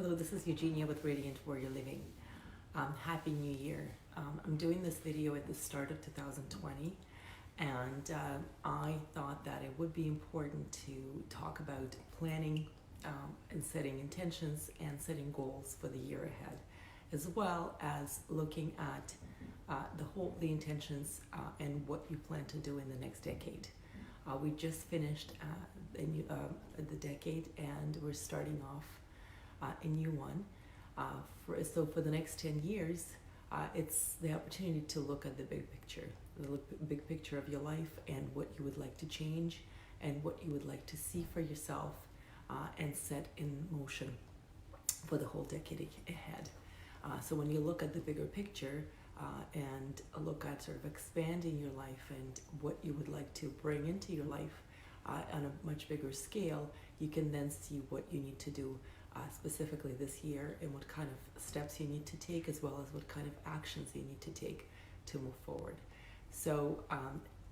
Hello, this is Eugenia with Radiant Warrior Living. Happy New Year. I'm doing this video at the start of 2020, and I thought that it would be important to talk about planning and setting intentions and setting goals for the year ahead, as well as looking at the intentions and what you plan to do in the next decade. We just finished the decade, and we're starting off a new one. So for the next 10 years, it's the opportunity to look at the big picture, big picture of your life and what you would like to change and what you would like to see for yourself and set in motion for the whole decade ahead. So when you look at the bigger picture and look at sort of expanding your life and what you would like to bring into your life on a much bigger scale, you can then see what you need to do specifically this year and what kind of steps you need to take, as well as what kind of actions you need to take to move forward. So,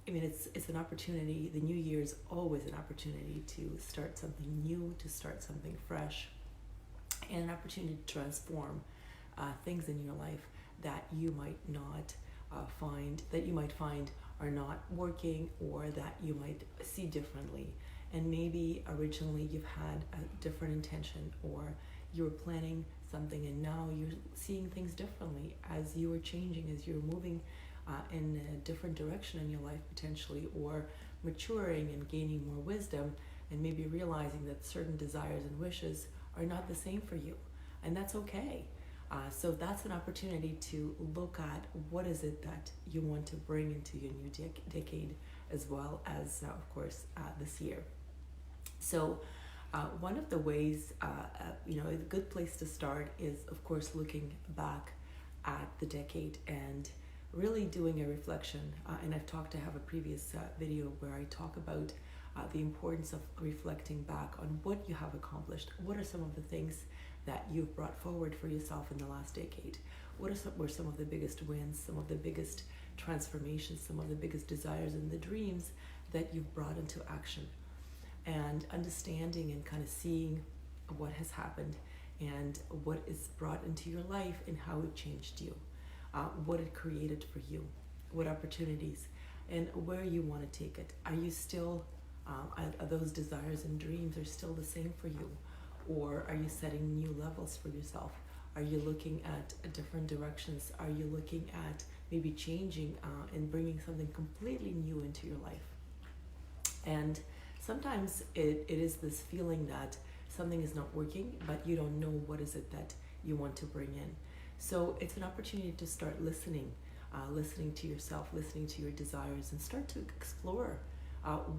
it's an opportunity. The new year is always an opportunity to start something new, to start something fresh, and an opportunity to transform things in your life that you might not find are not working, or that you might see differently. And maybe originally you've had a different intention, or you were planning something and now you're seeing things differently as you are changing, as you're moving in a different direction in your life potentially, or maturing and gaining more wisdom, and maybe realizing that certain desires and wishes are not the same for you, and that's okay. So that's an opportunity to look at what is it that you want to bring into your new decade, as well as, of course, this year. So one of the ways, a good place to start is, of course, looking back at the decade and really doing a reflection. And I have a previous video where I talk about the importance of reflecting back on what you have accomplished. What are some of the things that you've brought forward for yourself in the last decade? What were some of the biggest wins, some of the biggest transformations, some of the biggest desires and the dreams that you've brought into action? And understanding and kind of seeing what has happened and what is brought into your life and how it changed you, what it created for you, what opportunities, and where you want to take it. Are you still, are those desires and dreams are still the same for you? Or are you setting new levels for yourself? Are you looking at different directions? Are you looking at maybe changing and bringing something completely new into your life? And sometimes it is this feeling that something is not working, but you don't know what is it that you want to bring in. So it's an opportunity to start listening to yourself, listening to your desires, and start to explore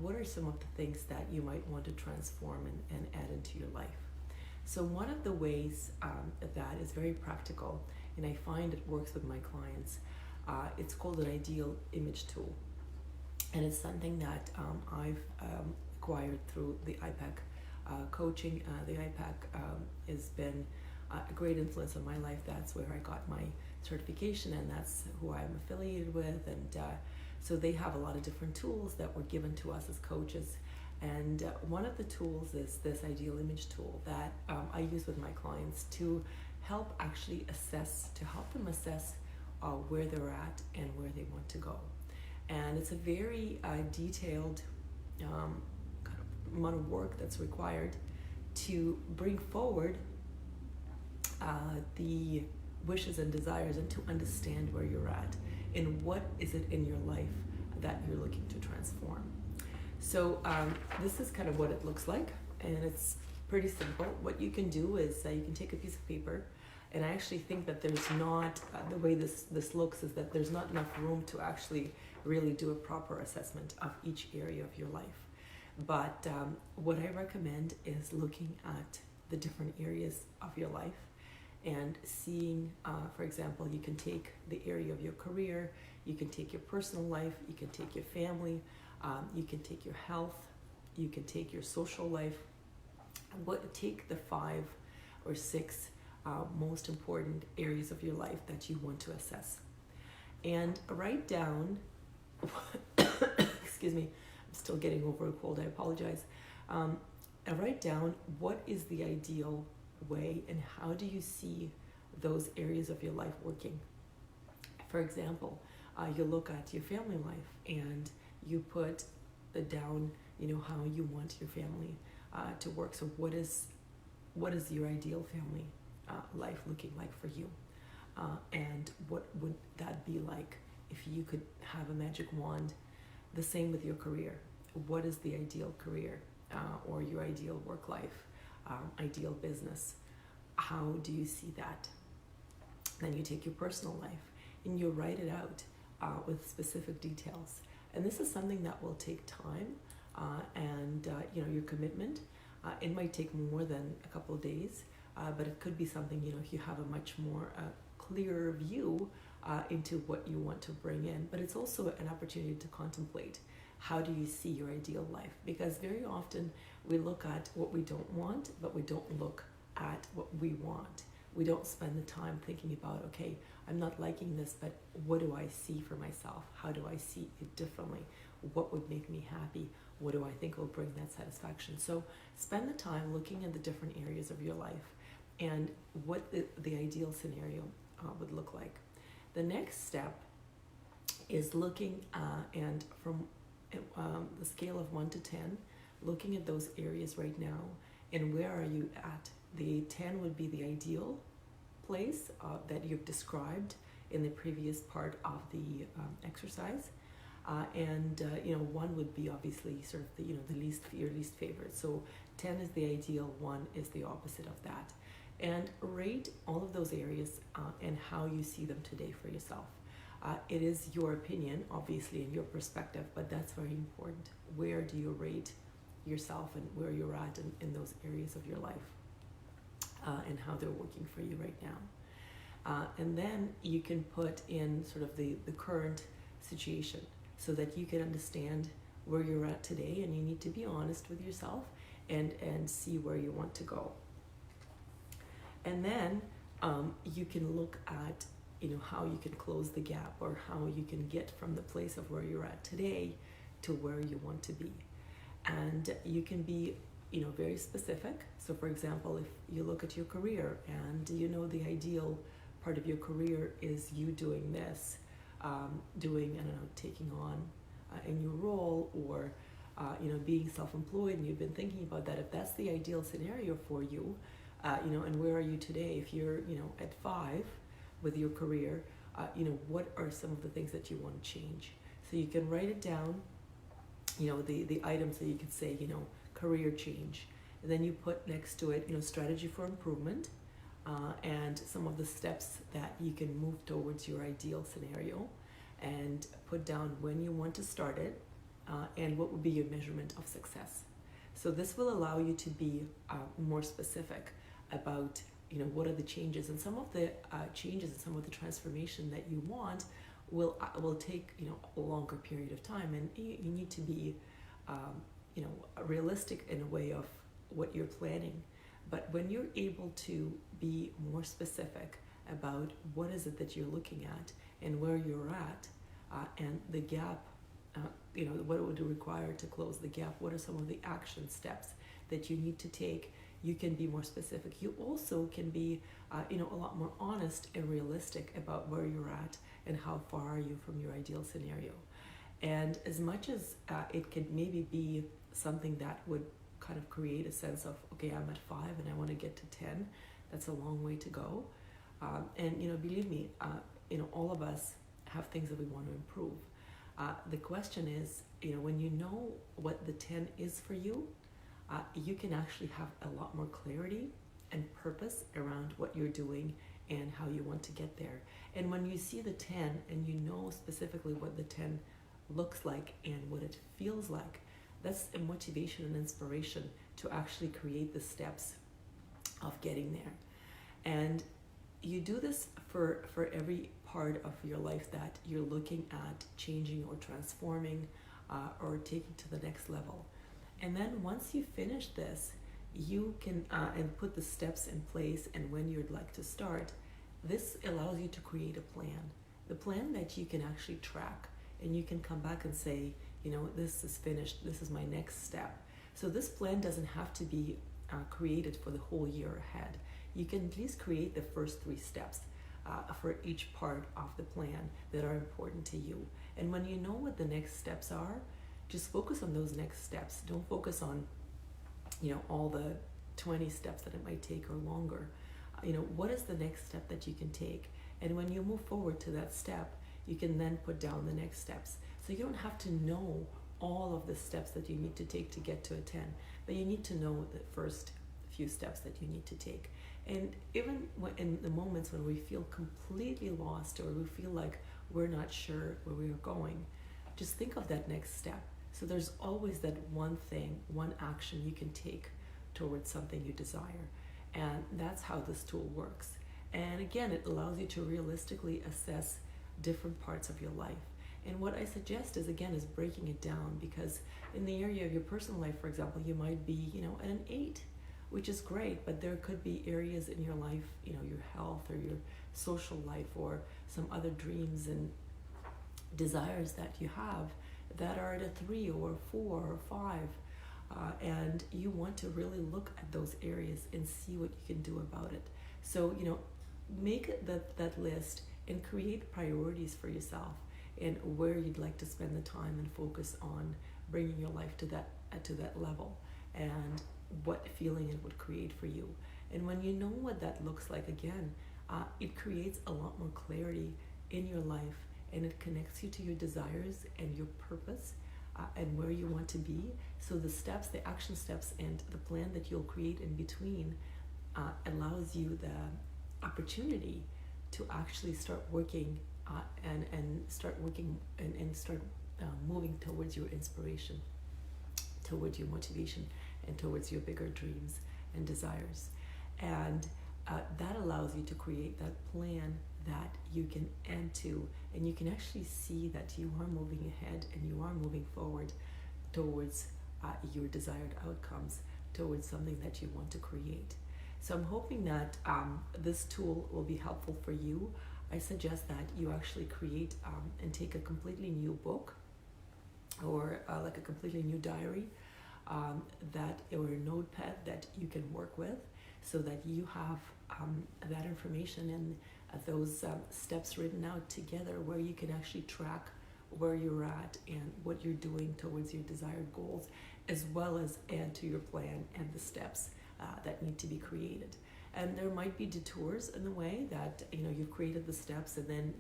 what are some of the things that you might want to transform and add into your life. So one of the ways that is very practical, and I find it works with my clients, it's called an ideal image tool. And it's something that I've acquired through the IPAC coaching. The IPAC has been a great influence on my life. That's where I got my certification, and that's who I'm affiliated with. And so they have a lot of different tools that were given to us as coaches. And one of the tools is this ideal image tool that I use with my clients to help actually help them assess where they're at and where they want to go. And it's a very detailed kind of amount of work that's required to bring forward the wishes and desires, and to understand where you're at and what is it in your life that you're looking to transform. So this is kind of what it looks like, and it's pretty simple. What you can do is you can take a piece of paper, and I actually think that there's not, the way this looks is that there's not enough room to actually really do a proper assessment of each area of your life. But what I recommend is looking at the different areas of your life and seeing, for example, you can take the area of your career, you can take your personal life, you can take your family, you can take your health, you can take your social life. Take the 5 or 6 most important areas of your life that you want to assess, and write down excuse me, I'm still getting over a cold, I apologize. Write down what is the ideal way, and how do you see those areas of your life working? For example, you look at your family life and you put down, how you want your family to work. So what is your ideal family life looking like for you? And what would that be like if you could have a magic wand? The same with your career. What is the ideal career or your ideal work life, ideal business? How do you see that? Then you take your personal life and you write it out with specific details. And this is something that will take time and your commitment. It might take more than a couple of days, but it could be something, if you have a much more clearer view into what you want to bring in. But it's also an opportunity to contemplate, how do you see your ideal life? Because very often we look at what we don't want, but we don't look at what we want. We don't spend the time thinking about, okay, I'm not liking this, but what do I see for myself? How do I see it differently? What would make me happy? What do I think will bring that satisfaction? So spend the time looking at the different areas of your life and what the ideal scenario would look like. The next step is looking and from the scale of 1 to 10, looking at those areas right now and where are you at. The 10 would be the ideal place that you've described in the previous part of the exercise. And 1 would be obviously sort of your least favorite. So 10 is the ideal, 1 is the opposite of that. And rate all of those areas and how you see them today for yourself. It is your opinion, obviously, and your perspective, but that's very important. Where do you rate yourself and where you're at in those areas of your life and how they're working for you right now? And then you can put in sort of the current situation so that you can understand where you're at today, and you need to be honest with yourself and see where you want to go. And then you can look at how you can close the gap, or how you can get from the place of where you're at today to where you want to be. And you can be very specific. So for example, if you look at your career and the ideal part of your career is you doing this, taking on a new role, or being self-employed, and you've been thinking about that, if that's the ideal scenario for you, and where are you today? If you're at 5 with your career, what are some of the things that you want to change? So you can write it down, the items that you could say, career change, and then you put next to it, strategy for improvement, and some of the steps that you can move towards your ideal scenario, and put down when you want to start it, and what would be your measurement of success. So this will allow you to be more specific about what are the changes, and some of the changes and some of the transformation that you want will take a longer period of time, and you need to be realistic in a way of what you're planning. But when you're able to be more specific about what is it that you're looking at and where you're at, and the gap, what it would require to close the gap, what are some of the action steps that you need to take, you can be more specific. You also can be a lot more honest and realistic about where you're at and how far are you from your ideal scenario. And as much as it could maybe be something that would kind of create a sense of, okay, I'm at 5 and I want to get to 10, that's a long way to go. And believe me, all of us have things that we want to improve. The question is, when you know what the 10 is for you, you can actually have a lot more clarity and purpose around what you're doing and how you want to get there. And when you see the 10 and you know specifically what the 10 looks like and what it feels like, that's a motivation and inspiration to actually create the steps of getting there. And you do this for every part of your life that you're looking at changing or transforming or taking to the next level. And then once you finish this, you can and put the steps in place and when you'd like to start, this allows you to create a plan. The plan that you can actually track, and you can come back and say, this is finished, this is my next step. So this plan doesn't have to be create it for the whole year ahead. You can at least create the first 3 steps for each part of the plan that are important to you. And when you know what the next steps are, just focus on those next steps. Don't focus on, all the 20 steps that it might take or longer. What is the next step that you can take? And when you move forward to that step, you can then put down the next steps. So you don't have to know all of the steps that you need to take to get to a 10, but you need to know the first few steps that you need to take. And even in the moments when we feel completely lost or we feel like we're not sure where we are going, just think of that next step. So there's always that one thing, one action you can take towards something you desire. And that's how this tool works. And again, it allows you to realistically assess different parts of your life. And what I suggest is breaking it down, because in the area of your personal life, for example, you might be, at an 8, which is great, but there could be areas in your life, your health or your social life or some other dreams and desires that you have that are at a 3 or 4 or 5. And you want to really look at those areas and see what you can do about it. So, make that list and create priorities for yourself and where you'd like to spend the time and focus on bringing your life to that level and what feeling it would create for you. And when you know what that looks like, it creates a lot more clarity in your life, and it connects you to your desires and your purpose and where you want to be. So the steps, the action steps, and the plan that you'll create in between allows you the opportunity to actually start working and start moving towards your inspiration, towards your motivation, and towards your bigger dreams and desires. And that allows you to create that plan that you can end to, and you can actually see that you are moving ahead and you are moving forward towards your desired outcomes, towards something that you want to create. So I'm hoping that this tool will be helpful for you. I suggest that you actually create and take a completely new book or like a completely new diary or a notepad that you can work with, so that you have that information and those steps written out together, where you can actually track where you're at and what you're doing towards your desired goals, as well as add to your plan and the steps that need to be created. And there might be detours in the way that you've created the steps, and then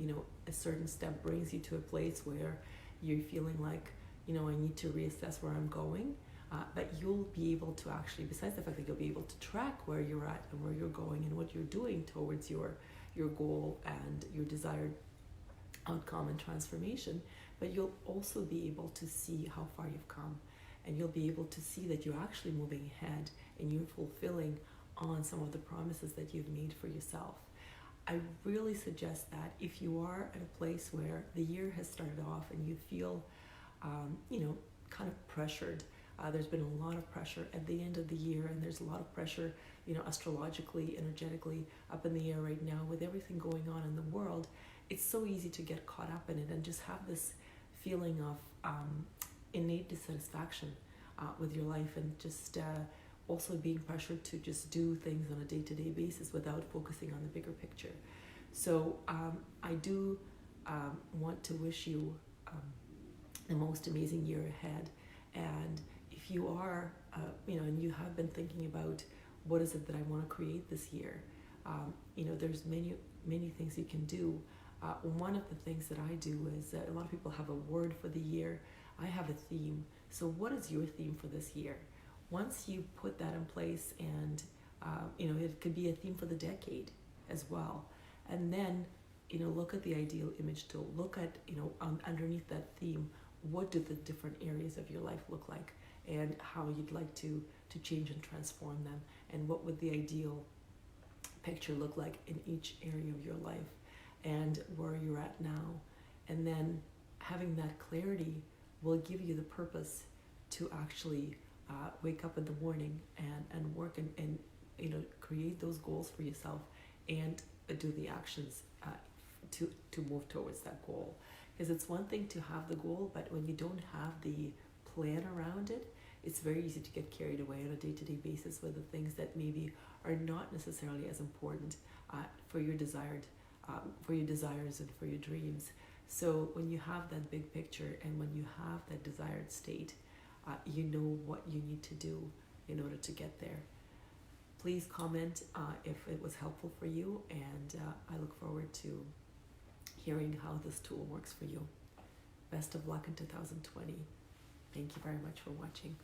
a certain step brings you to a place where you're feeling like I need to reassess where I'm going. But you'll be able to actually, besides the fact that you'll be able to track where you're at and where you're going and what you're doing towards your goal and your desired outcome and transformation, but you'll also be able to see how far you've come, and you'll be able to see that you're actually moving ahead and you're fulfilling on some of the promises that you've made for yourself. I really suggest that if you are at a place where the year has started off and you feel kind of pressured. There's been a lot of pressure at the end of the year, and there's a lot of pressure, astrologically, energetically up in the air right now with everything going on in the world. It's so easy to get caught up in it and just have this feeling of innate dissatisfaction with your life, and just also being pressured to just do things on a day-to-day basis without focusing on the bigger picture. So I do want to wish you the most amazing year ahead. And if you are, and you have been thinking about what is it that I want to create this year, there's many things you can do. One of the things that I do is a lot of people have a word for the year. I have a theme. So what is your theme for this year? Once you put that in place, and it could be a theme for the decade as well. And then look at the ideal image tool. Look at underneath that theme, what do the different areas of your life look like, and how you'd like to change and transform them, and what would the ideal picture look like in each area of your life and where you're at now. And then having that clarity will give you the purpose to actually wake up in the morning and work and create those goals for yourself and do the actions to move towards that goal. Because it's one thing to have the goal, but when you don't have the plan around it, it's very easy to get carried away on a day-to-day basis with the things that maybe are not necessarily as important for your for your desires and for your dreams. So when you have that big picture and when you have that desired state, you know what you need to do in order to get there. Please comment if it was helpful for you, and I look forward to hearing how this tool works for you. Best of luck in 2020. Thank you very much for watching.